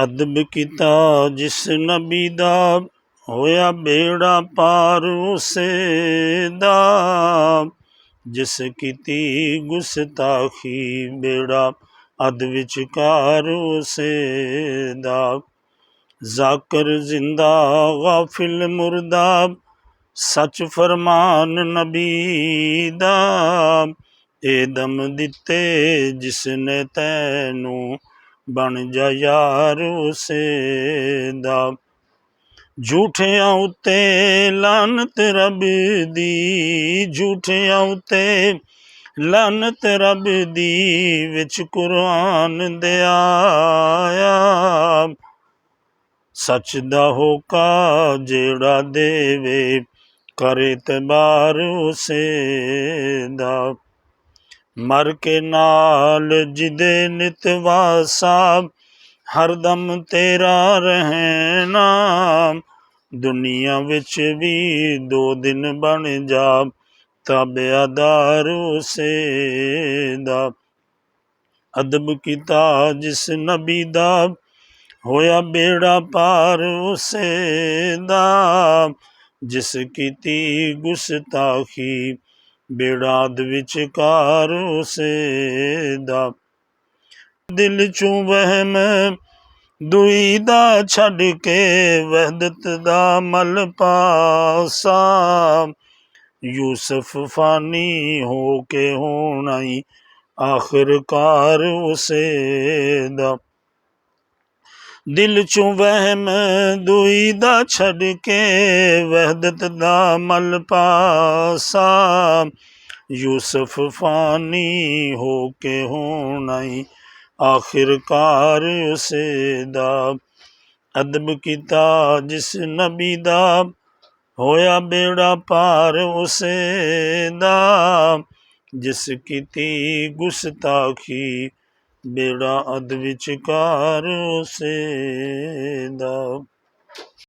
ਅਦਬ ਕੀਤਾ ਜਿਸ ਨਬੀ ਦਾ, ਹੋਇਆ ਬੇੜਾ ਪਾਰ ਉਸੇ ਦਾ। ਜਿਸ ਕੀਤੀ ਗੁਸਤਾਖੀ, ਬੇੜਾ ਅਧ ਵਿਚਕਾਰ ਉਸੇ ਦਾ। ਜ਼ਾਕਰ ਜ਼ਿੰਦਾ ਗਾਫਿਲ ਮੁਰਦਾ, ਸੱਚ ਫਰਮਾਨ ਨਬੀ ਦਾ। ਇਹ ਦਮ ਦਿੱਤੇ ਜਿਸਨੇ ਤੈਨੂੰ, ਬਣ ਜਾ ਯਾਰ ਉਸੇ ਦਾ। ਝੂਠਿਆਂ ਉੱਤੇ ਲਾਨਤ ਰੱਬ ਦੀ, ਝੂਠਿਆਂ ਉੱਤੇ ਲਾਨਤ ਰੱਬ ਦੀ, ਵਿੱਚ ਕੁਰਾਨ ਦੇ ਆਇਆ। ਸੱਚ ਦਾ ਹੋਕਾ ਜਿਹੜਾ ਦੇਵੇ, ਕਰੇ ਇਤਬਾਰ ਉਸੇ ਦਾ। ਮਰ ਕੇ ਨਾਲ ਜਿਹਦੇ ਨਿਤ ਵਾਸਾ, ਹਰਦਮ ਤੇਰਾ ਰਹਿਣਾ। ਦੁਨੀਆ ਵਿੱਚ ਵੀ 2 ਦਿਨ ਬਣ ਜਾ, ਤਾਬਿਆਦਾਰ ਉਸੇ ਦਾ। ਅਦਬ ਕੀਤਾ ਜਿਸ ਨਬੀ ਦਾ, ਹੋਇਆ ਬੇੜਾ ਪਾਰ ਉਸੇ ਦਾ। ਜਿਸ ਕੀਤੀ ਗੁਸਤਾਖੀ, ਬੇੜਾ ਅਧ ਵਿਚਕਾਰ ਉਸੇ ਦਾ। ਦਿਲ ਚੋਂ ਵਹਿਮ ਦੁਇਦਾ ਛੱਡ ਕੇ, ਵਹਿਦਤ ਦਾ ਮਲ ਪਾਸਾ। ਯੂਸਫ ਫਾਨੀ ਹੋ ਕੇ ਹੋਣਾ ਈ, ਆਖਿਰਕਾਰ ਉਸੇ ਦਾ। ਦਿਲ ਚੋਂ ਵਹਿਮ ਦੁਇਦਾ ਛੱਡ ਕੇ, ਵਹਿਦਤ ਦਾ ਮਲ ਪਾਸਾ। ਯੂਸਫ ਫਾਨੀ ਹੋ ਕੇ ਹੋਣਾ ਈ, ਆਖਿਰਕਾਰ ਉਸੇ ਦਾ। ਅਦਬ ਕੀਤਾ ਜਿਸ ਨਬੀ ਦਾ, ਹੋਇਆ ਬੇੜਾ ਪਾਰ ਉਸੇ ਦਾ। ਜਿਸ ਕੀਤੀ ਗੁਸਤਾਖੀ, ਬੇੜਾ ਅਧ ਵਿਚਕਾਰ ਉਸੇ ਦਾ।